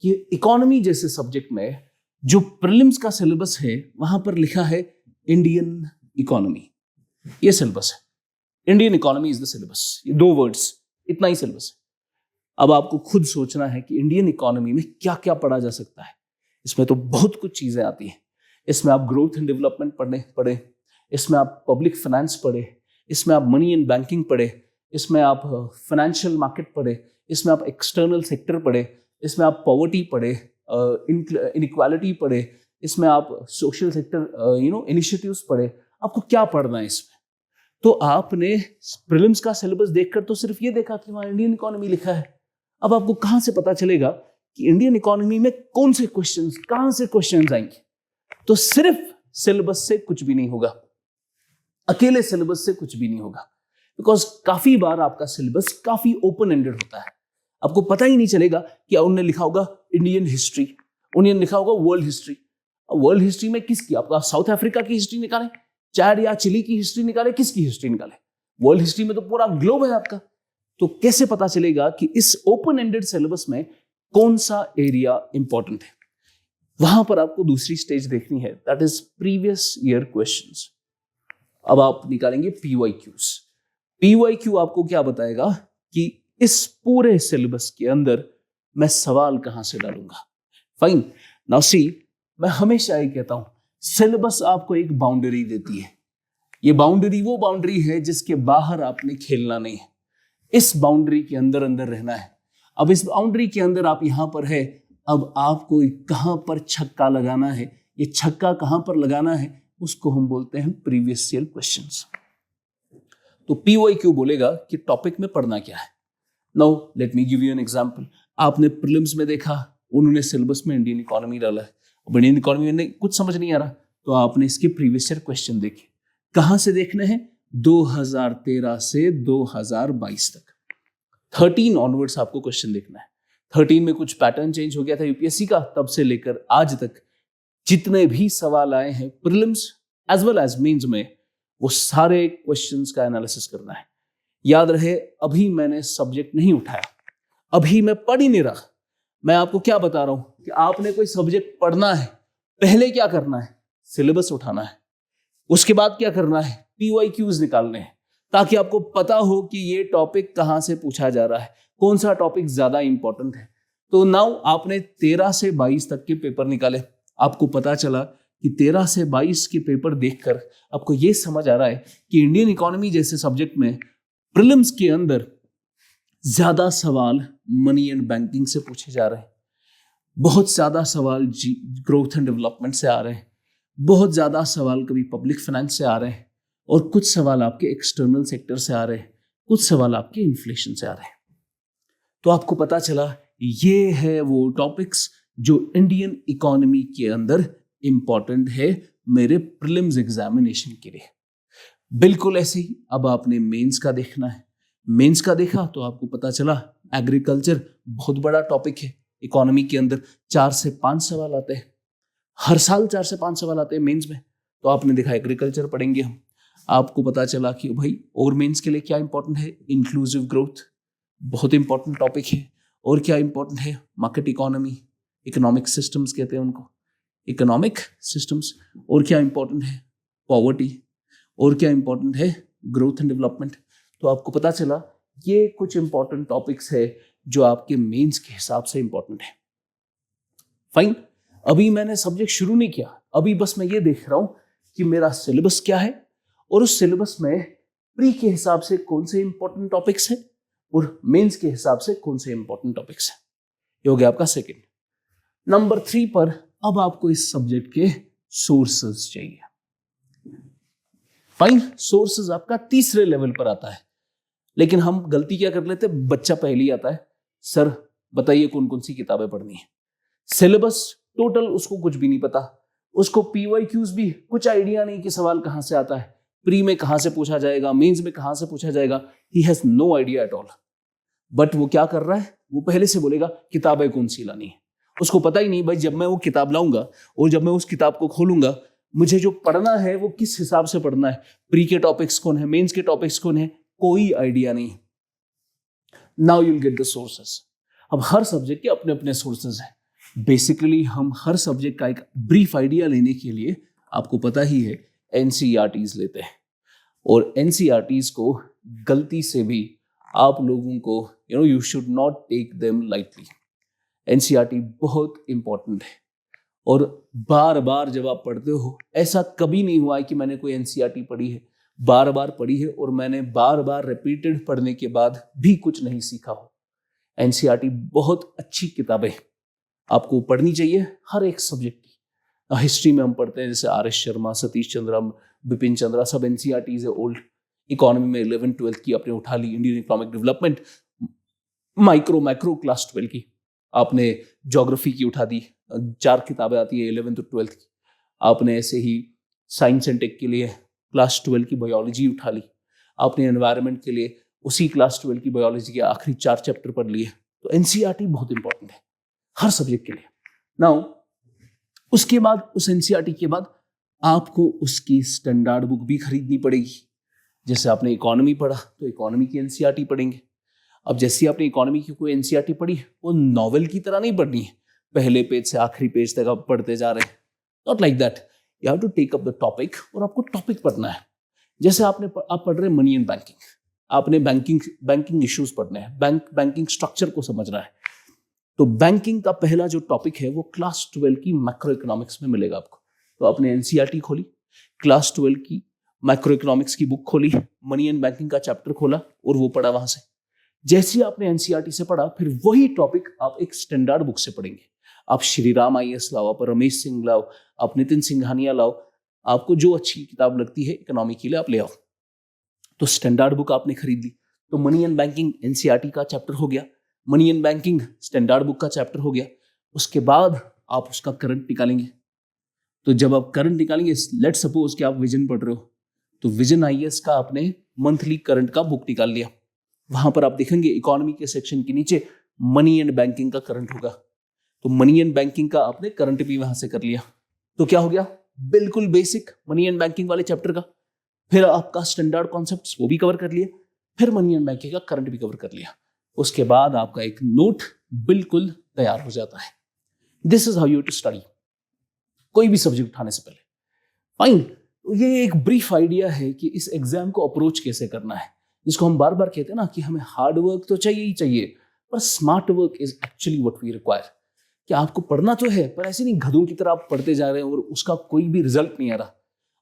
कि इकोनॉमी जैसे सब्जेक्ट में जो प्रीलिम्स का सिलेबस है वहां पर लिखा है इंडियन इकोनॉमी, ये सिलेबस है, Indian economy is the syllabus, ये 2 वर्ड्स, इतना ही सिलेबस है। अब आपको खुद सोचना है कि इंडियन इकोनॉमी में क्या क्या पढ़ा जा सकता है। इसमें तो बहुत कुछ चीजें आती हैं। इसमें आप ग्रोथ एंड डेवलपमेंट पढ़े, इसमें आप पब्लिक फाइनेंस पढ़े, इसमें आप मनी एंड बैंकिंग पढ़े, इसमें आप फाइनेंशियल मार्केट पढ़े, इसमें आप एक्सटर्नल सेक्टर पढ़े, इसमें आप पॉवर्टी पढ़े, इनइक्वालिटी पढ़े, इसमें आप सोशल सेक्टर इनिशिएटिव्स पढ़े। आपको क्या पढ़ना है इसमें? तो आपने प्रीलिम्स का सिलेबस देखकर तो सिर्फ ये देखा कि वहां इंडियन इकोनॉमी लिखा है। अब आपको कहां से पता चलेगा कि इंडियन इकोनॉमी में कौन से क्वेश्चंस, कहां से क्वेश्चंस आएंगे? तो सिर्फ सिलेबस से कुछ भी नहीं होगा, अकेले सिलेबस से कुछ भी नहीं होगा, बिकॉज काफी बार आपका सिलेबस काफी ओपन एंडेड होता है। आपको पता ही नहीं चलेगा कि उन्होंने लिखा होगा इंडियन हिस्ट्री, उन्होंने लिखा होगा वर्ल्ड हिस्ट्री। वर्ल्ड हिस्ट्री में किसकी? आपका साउथ अफ्रीका की हिस्ट्री निकाले, चैड या चिली की हिस्ट्री निकाले, किसकी हिस्ट्री निकाले? वर्ल्ड हिस्ट्री में तो पूरा ग्लोब है आपका। तो कैसे पता चलेगा कि इस ओपन एंडेड सिलेबस में कौन सा एरिया इंपॉर्टेंट है? वहां पर आपको दूसरी स्टेज देखनी है, that is previous year questions. अब आप निकालेंगे पीवाईक्यूज। पीवाईक्यू आपको क्या बताएगा कि इस पूरे सिलेबस के अंदर मैं सवाल कहां से डालूंगा। फाइन, नाउ सी, मैं हमेशा ये कहता हूं, सिलेबस आपको एक बाउंड्री देती है। ये बाउंड्री वो बाउंड्री है जिसके बाहर आपने खेलना नहीं है, इस बाउंड्री के अंदर अंदर रहना है। अब इस बाउंड्री के अंदर आप यहां पर है, अब आपको कहां पर छक्का लगाना है, ये छक्का कहां पर लगाना है, उसको हम बोलते हैं प्रीवियस ईयर क्वेश्चंस। तो पीवाईक्यू बोलेगा कि टॉपिक में पढ़ना क्या है। Now let me give you an example. आपने प्रीलिम्स में देखा, उन्होंने सिलेबस में इंडियन इकोनॉमी डाला है, अब इंडियन इकोनॉमी में कुछ समझ नहीं आ रहा, तो आपने इसके प्रीवियस ईयर क्वेश्चन देखे। कहां से देखने हैं? 2013 से 2022 तक, 13 ऑनवर्ड्स आपको क्वेश्चन देखना है। 13 में कुछ पैटर्न चेंज हो गया था यूपीएससी का, तब से लेकर आज तक जितने भी सवाल आए हैं prelims as well as mains में, वो सारे क्वेश्चंस का एनालिसिस करना है। याद रहे, अभी मैंने सब्जेक्ट नहीं उठाया, अभी मैं पढ़ ही नहीं रहा। मैं आपको क्या बता रहा हूं कि आपने कोई सब्जेक्ट पढ़ना है, पहले क्या करना है? सिलेबस उठाना है। उसके बाद क्या करना है? पीवाईक्यूज निकालने हैं, ताकि आपको पता हो कि ये टॉपिक कहां से पूछा जा रहा है, कौन सा टॉपिक ज्यादा इंपॉर्टेंट है। तो नाउ आपने 13 से 22 तक के पेपर निकाले, आपको पता चला कि 13 से 22 के पेपर देखकर आपको ये समझ आ रहा है कि इंडियन इकोनॉमी जैसे सब्जेक्ट में प्रीलिम्स के अंदर ज्यादा सवाल मनी एंड बैंकिंग से पूछे जा रहे हैं, बहुत ज्यादा सवाल ग्रोथ एंड डेवलपमेंट से आ रहे हैं, बहुत ज्यादा सवाल कभी पब्लिक फाइनेंस से आ रहे हैं, और कुछ सवाल आपके एक्सटर्नल सेक्टर से आ रहे हैं, कुछ सवाल आपके इन्फ्लेशन से आ रहे हैं। तो आपको पता चला ये है वो टॉपिक्स जो इंडियन इकोनॉमी के अंदर इंपॉर्टेंट है मेरे प्रीलिम्स एग्जामिनेशन के लिए। बिल्कुल ऐसे ही अब आपने मेंस का देखना है। मेंस का देखा तो आपको पता चला एग्रीकल्चर बहुत बड़ा टॉपिक है इकोनॉमी के अंदर, 4 से 5 सवाल आते हैं, हर साल 4 से 5 सवाल आते हैं मेंस में। तो आपने देखा एग्रीकल्चर पढ़ेंगे हम, आपको पता चला कि भाई और मेंस के लिए क्या इंपॉर्टेंट है, इंक्लूसिव ग्रोथ बहुत इंपॉर्टेंट टॉपिक है। और क्या इंपॉर्टेंट है? मार्केट इकोनॉमी, इकोनॉमिक सिस्टम्स कहते हैं उनको, इकोनॉमिक सिस्टम्स। और क्या इंपॉर्टेंट है? पॉवर्टी। और क्या इंपॉर्टेंट है? Growth and development. तो आपको पता चला ये कुछ इंपॉर्टेंट टॉपिक्स है जो आपके मेंस के हिसाब से इंपॉर्टेंट है। फाइन, अभी मैंने सब्जेक्ट शुरू नहीं किया, अभी बस मैं ये देख रहा हूं कि मेरा सिलेबस क्या है और उस सिलेबस में प्री के हिसाब से कौन से इंपॉर्टेंट टॉपिक्स है और मेंस के हिसाब से कौन से इंपॉर्टेंट टॉपिक्स है। ये हो गया आपका सेकंड। नंबर 3 पर अब आपको इस सब्जेक्ट के सोर्सेज चाहिए। फाइन, सोर्सेज आपका तीसरे लेवल पर आता है। लेकिन हम गलती क्या कर लेते, बच्चा पहले ही आता है, सर बताइए कौन कौन सी किताबें पढ़नी है। सिलेबस टोटल उसको कुछ भी नहीं पता, उसको पीवाईक्यूज भी कुछ आइडिया नहीं कि सवाल कहां से आता है, प्री में कहां से पूछा जाएगा, मेंस में कहां से पूछा जाएगा, he has no idea at all. But वो क्या कर रहा है, वो पहले से बोलेगा किताबें कौन सी लानी है। उसको पता ही नहीं भाई जब मैं वो किताब लाऊंगा और जब मैं उस किताब को खोलूंगा मुझे जो पढ़ना है वो किस हिसाब से पढ़ना है, प्री के टॉपिक्स कौन है, मेंस के टॉपिक्स कौन है, कोई आइडिया नहीं। Now you will get the sources. अब हर सब्जेक्ट के अपने अपने सोर्सेज हैं। बेसिकली हम हर सब्जेक्ट का एक ब्रीफ आइडिया लेने के लिए आपको पता ही है एनसीईआरटीज लेते हैं, और एनसीईआरटीज को गलती से भी आप लोगों को you should not take them lightly. NCERT बहुत इंपॉर्टेंट है और बार बार जब आप पढ़ते हो, ऐसा कभी नहीं हुआ है कि मैंने कोई एनसीईआरटी पढ़ी है, बार बार पढ़ी है और मैंने बार बार रिपीटेड पढ़ने के बाद भी कुछ नहीं सीखा हो। एनसीईआरटी बहुत अच्छी किताबें आपको पढ़नी चाहिए हर एक सब्जेक्ट की। हिस्ट्री में हम पढ़ते हैं जैसे आर एस शर्मा, सतीश चंद्रा, बिपिन चंद्रा, सब एनसीईआरटीज है ओल्ड। इकोनॉमी में 11th-12th की आपने उठा ली, Indian economic development, macro class 12 की, आपने ज्योग्राफी की उठा दी, 4 किताबें आती है 11th और 12th की। आपने ऐसे ही साइंस एंड टेक के लिए क्लास 12 की बायोलॉजी उठा ली, आपने एनवायरनमेंट के लिए उसी क्लास 12 की बायोलॉजी के आखिरी 4 चैप्टर पढ़ लिए। तो एनसीईआरटी बहुत इंपॉर्टेंट है हर सब्जेक्ट के लिए। नाउ उसके बाद, उस एनसीईआरटी के बाद आपको उसकी स्टैंडर्ड बुक भी खरीदनी पड़ेगी। जैसे आपने इकोनॉमी पढ़ा तो इकोनॉमी की एनसीईआरटी पढ़ेंगे। अब जैसे आपने इकोनॉमी की कोई एनसीईआरटी पढ़ी, वो नॉवेल की तरह नहीं पढ़नी है, पहले पेज से आखिरी पेज तक आप पढ़ते जा रहे हैं, not like that. You have to take up the topic और आपको टॉपिक पढ़ना है। जैसे आप पढ़ रहे हैं मनी एंड बैंकिंग, आपने बैंकिंग इश्यूज पढ़ने हैं, बैंकिंग स्ट्रक्चर को समझना है। तो बैंकिंग का पहला जो टॉपिक है वो क्लास 12 की मैक्रो इकोनॉमिक्स में मिलेगा आपको। तो आपने एनसीईआरटी खोली, क्लास 12 की मैक्रो इकोनॉमिक्स की बुक खोली, मनी एंड बैंकिंग का चैप्टर खोला और वो पढ़ा वहां से। जैसे आपने एनसीईआरटी से पढ़ा, फिर वही टॉपिक आप एक स्टैंडर्ड बुक से पढ़ेंगे। आप श्रीराम आईएएस लाओ, आप रमेश सिंह लाओ, आप नितिन सिंघानिया लाओ, आपको जो अच्छी किताब लगती है इकोनॉमी के लिए आप ले आओ। तो स्टैंडर्ड बुक आपने खरीद ली, तो मनी एंड बैंकिंग एनसीईआरटी का चैप्टर हो गया, money and banking standard book का चैप्टर हो गया। उसके बाद आप उसका करंट निकालेंगे। तो जब आप करंट निकालेंगे, लेट सपोज कि आप विजन पढ़ रहे हो, तो विजन आईएएस का आपने मंथली करंट का बुक निकाल लिया। वहां पर आप देखेंगे इकोनॉमी के सेक्शन के नीचे मनी एंड बैंकिंग का करंट होगा। तो मनी एंड बैंकिंग का आपने करंट भी वहां से कर लिया। तो क्या हो गया, बिल्कुल बेसिक मनी एंड बैंकिंग वाले चैप्टर का। फिर आपका स्टैंडर्ड कॉन्सेप्ट्स वो भी कवर कर लिए, फिर मनी एंड बैंकिंग का करंट भी कवर कर लिया। उसके बाद आपका एक नोट बिल्कुल तैयार हो जाता है। This is how you to study कोई भी सब्जेक्ट उठाने से पहले। फाइन, तो ये एक ब्रीफ आइडिया है कि इस एग्जाम को अप्रोच कैसे करना है, जिसको हम बार बार कहते हैं ना कि हमें हार्ड वर्क तो चाहिए ही चाहिए, पर smart work is actually what we require. कि आपको पढ़ना तो है, पर ऐसे नहीं गधों की तरह आप पढ़ते जा रहे हैं और उसका कोई भी रिजल्ट नहीं आ रहा।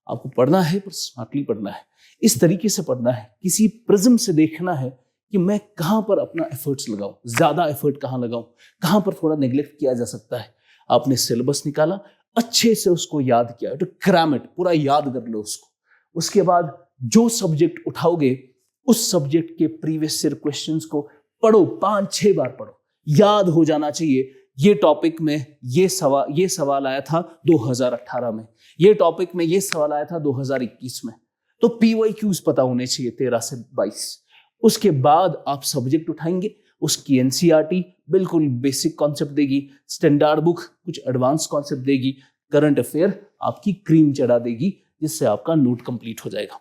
आपको पढ़ना है, पर स्मार्टली पढ़ना है, इस तरीके से पढ़ना है, किसी प्रिज्म से देखना है कि मैं कहां पर अपना एफर्ट्स लगाऊं, ज्यादा एफर्ट कहां लगाऊं, कहां पर थोड़ा नेग्लेक्ट किया जा सकता है। आपने सिलेबस निकाला, अच्छे से उसको याद किया, तो क्रैम इट, पूरा याद कर लो उसको। उसके बाद जो सब्जेक्ट उठाओगे उस सब्जेक्ट के प्रीवियस ईयर क्वेश्चंस को पढ़ो, 5-6 बार पढ़ो, याद हो जाना चाहिए। ये टॉपिक में ये सवाल आया था 2018 में, ये टॉपिक में ये सवाल आया था 2021 में। तो पीवाईक्यूज पता होने चाहिए 13 से 22। उसके बाद आप सब्जेक्ट उठाएंगे, उसकी एनसीईआरटी बिल्कुल बेसिक कॉन्सेप्ट देगी, स्टैंडर्ड बुक कुछ एडवांस कॉन्सेप्ट देगी, करंट अफेयर आपकी क्रीम चढ़ा देगी, जिससे आपका नोट कंप्लीट हो जाएगा।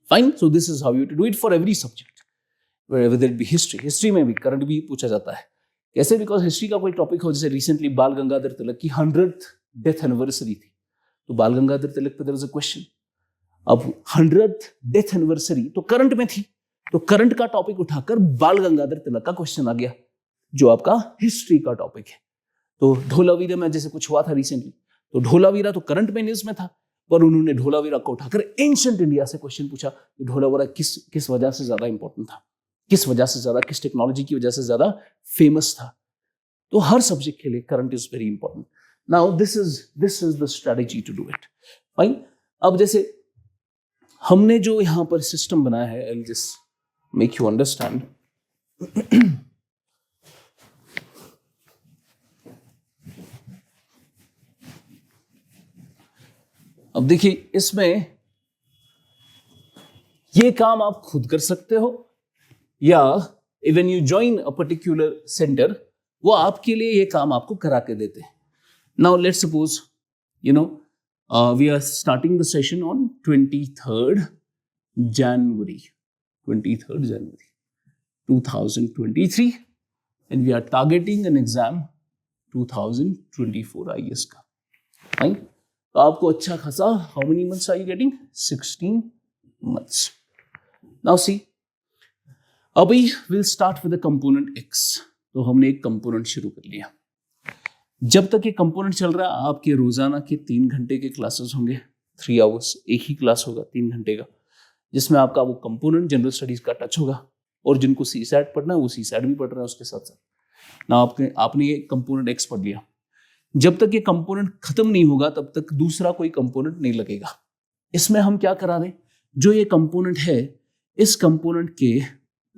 Fine, so this is how you to do it for every subject, whether it be history में भी करंट भी पूछा जाता है। कैसे? बिकॉज हिस्ट्री का कोई टॉपिक हो, जैसे रिसेंटली बाल गंगाधर तिलक की 100th डेथ एनिवर्सरी थी, तो बाल गंगाधर तिलक पे देयर वाज अ क्वेश्चन। अब 100th डेथ एनिवर्सरी तो करंट में थी, तो करंट का टॉपिक उठाकर बाल गंगाधर तिलक का क्वेश्चन आ गया, जो आपका हिस्ट्री का टॉपिक है। तो धोलावीरा में जैसे कुछ हुआ था रिसेंटली, तो धोलावीरा तो करंट में न्यूज में था, पर उन्होंने धोलावीरा को उठाकर एंशिएंट इंडिया से क्वेश्चन पूछा कि धोलावीरा किस वजह से ज्यादा इंपॉर्टेंट था, किस वजह से ज्यादा, किस टेक्नोलॉजी की वजह से ज्यादा फेमस था। तो हर सब्जेक्ट के लिए current is very important. Now this is the strategy to do it. Fine, अब जैसे हमने जो यहां पर सिस्टम बनाया है, I will just make you understand. अब देखिए, इसमें ये काम आप खुद कर सकते हो, या even you join a particular centre, वो आपके लिए ये काम आपको करा के देते हैं। Now let's suppose we are starting the session on 23rd January 2023, and we are targeting an exam 2024 IAS का। फाइन, तो आपको अच्छा खासा, how many months are you getting? 16 months। Now see, अभी will start with the component X. तो हमने एक component शुरू कर लिया। जब तक ये कंपोनेंट चल रहा है, आपके रोजाना के 3 घंटे के क्लासेस होंगे, 3 hours, एक ही क्लास होगा 3 घंटे का, जिसमें आपका वो कंपोनेंट जनरल स्टडीज का टच होगा। और जिनको सीसैट पढ़ना है वो सीसैट भी पढ़ रहे हैं उसके साथ साथ ना। आपने ये कंपोनेंट एक्स पढ़ लिया, जब तक ये कंपोनेंट खत्म नहीं होगा तब तक दूसरा कोई कंपोनेंट नहीं लगेगा। इसमें हम क्या करा रहे हैं? जो ये कंपोनेंट है, इस कंपोनेंट के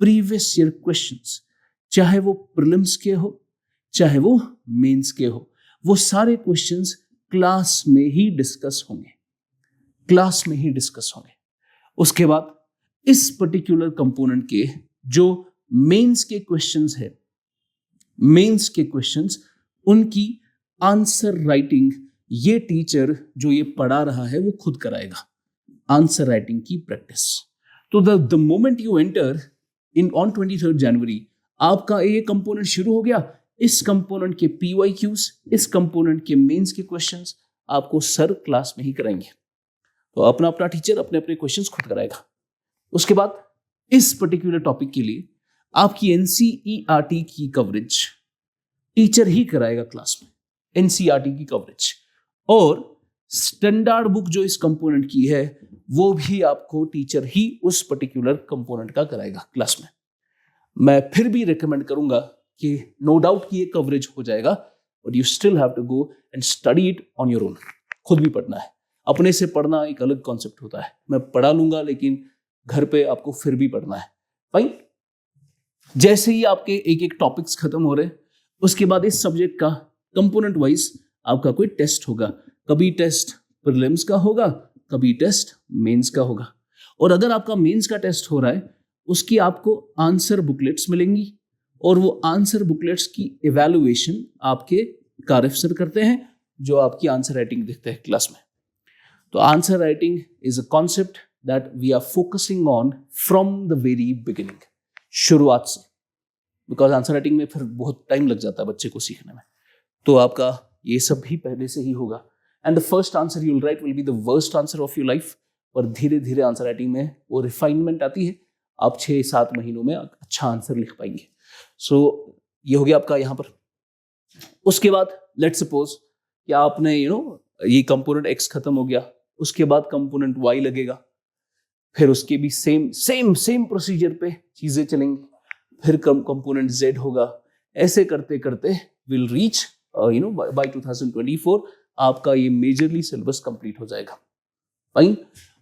प्रीवियस ईयर क्वेश्चंस, चाहे वो प्रीलिम्स के हो चाहे वो मेंस के हो, वो सारे क्वेश्चंस क्लास में ही डिस्कस होंगे, क्लास में ही डिस्कस होंगे। उसके बाद इस पर्टिकुलर कंपोनेंट के जो मेंस के क्वेश्चंस है, मेंस के क्वेश्चंस, उनकी आंसर राइटिंग ये टीचर जो ये पढ़ा रहा है वो खुद कराएगा, आंसर राइटिंग की प्रैक्टिस। तो the moment you enter in on 23 जनवरी, आपका ये कंपोनेंट शुरू हो गया। इस कंपोनेंट के PYQs, इस कंपोनेंट के मेंस के क्वेश्चंस आपको सर क्लास में ही कराएंगे। तो अपना अपना टीचर अपने अपने क्वेश्चंस खुद कराएगा। उसके बाद इस पर्टिकुलर टॉपिक के लिए आपकी NCERT की कवरेज टीचर ही कराएगा क्लास में, NCERT की कवरेज। और स्टैंडर्ड बुक जो इस कंपोनेंट की है वो भी आपको टीचर ही उस पर्टिकुलर कंपोनेंट का कराएगा क्लास में। मैं फिर भी रिकमेंड करूंगा कि नो डाउट कि ये कवरेज हो जाएगा, but you still have to go and study it on your own. खुद भी पढ़ना है, अपने से पढ़ना एक अलग कॉन्सेप्ट होता है। मैं पढ़ा लूंगा लेकिन घर पे आपको फिर भी पढ़ना है। फाइन। जैसे ही आपके एक एक टॉपिक्स खत्म हो रहे, उसके बाद इस सब्जेक्ट का कंपोनेंट वाइज आपका कोई टेस्ट होगा। कभी टेस्ट प्रीलिम्स का होगा, कभी टेस्ट मेंस का होगा। और अगर आपका मेंस का टेस्ट हो रहा है, उसकी आपको आंसर बुकलेट्स मिलेंगी और वो आंसर बुकलेट्स की इवैल्यूएशन आपके कारफ सर करते हैं, जो आपकी आंसर राइटिंग देखते हैं क्लास में। तो answer writing is a concept that we are focusing on from the very beginning, शुरुआत से, बिकॉज आंसर राइटिंग में फिर बहुत टाइम लग जाता है बच्चे को सीखने में। तो आपका ये सब भी पहले से ही होगा। And the first answer you will write will be the worst answer of your life. और धीरे धीरे आंसर राइटिंग में वो रिफाइनमेंट आती है, आप 6-7 महीनों में अच्छा आंसर लिख पाएंगे। सो ये हो गया आपका यहाँ पर। उसके बाद लेट्स सपोज कि आपने ये कंपोनेंट X खत्म हो गया, उसके बाद कंपोनेंट Y लगेगा, फिर उसके भी सेम प्रोसीजर पे चीजें चलेंगी, फिर कंपोनेंट Z होगा। ऐसे करते करते विल रीच बाय 2024 आपका ये मेजरली सिलेबस कंप्लीट हो जाएगा। फाइन।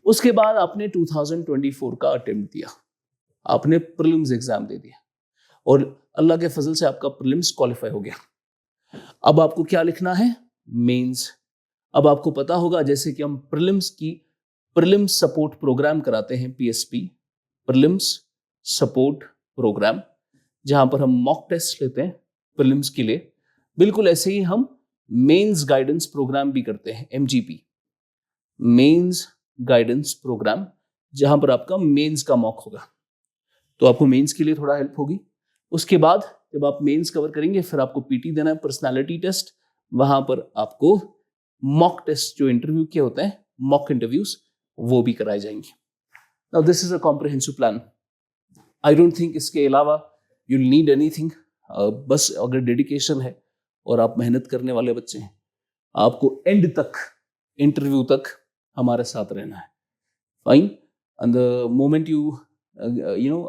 उसके बाद आपने 2024 का अटेम्प्ट दिया, आपने प्रीलिम्स एग्जाम दे दिया और अल्लाह के फजल से आपका प्रीलिम्स क्वालिफाई हो गया। अब आपको क्या लिखना है? मेंस। अब आपको पता होगा, जैसे कि हम प्रीलिम्स सपोर्ट प्रोग्राम कराते हैं, PSP, प्रीलिम्स सपोर्ट प्रोग्राम, जहां पर हम मॉक टेस्ट लेते हैं प्रीलिम्स के लिए, बिल्कुल ऐसे ही हम मेंस गाइडेंस प्रोग्राम भी करते हैं, MGP, मेंस गाइडेंस प्रोग्राम, जहां पर आपका मेंस का मॉक होगा। तो आपको मेंस के लिए थोड़ा हेल्प होगी। उसके बाद जब आप मेंस कवर करेंगे, फिर आपको PT देना है, पर्सनालिटी टेस्ट, वहां पर आपको मॉक टेस्ट जो इंटरव्यू के होते हैं, मॉक इंटरव्यूज, वो भी कराए जाएंगे। Now this is a comprehensive plan. I don't think इसके अलावा यू नीड एनीथिंग। बस अगर डेडिकेशन है और आप मेहनत करने वाले बच्चे हैं, आपको एंड तक, इंटरव्यू तक हमारे साथ रहना है। Fine. And the moment you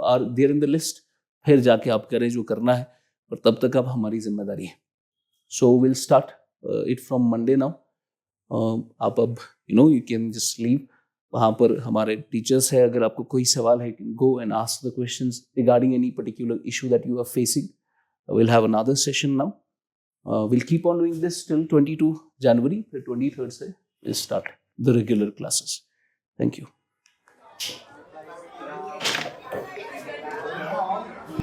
are there in the list, फिर जाके आप करें जो करना है, पर तब तक अब हमारी जिम्मेदारी है। So will start it from Monday now. आप अब यू कैन जस्ट लीव, वहाँ पर हमारे टीचर्स है, अगर आपको कोई सवाल है, go and ask the questions regarding any particular issue that you are facing. Will have another session now. Will keep on doing this till 22 January, फिर 23rd से will start the regular classes. Thank you.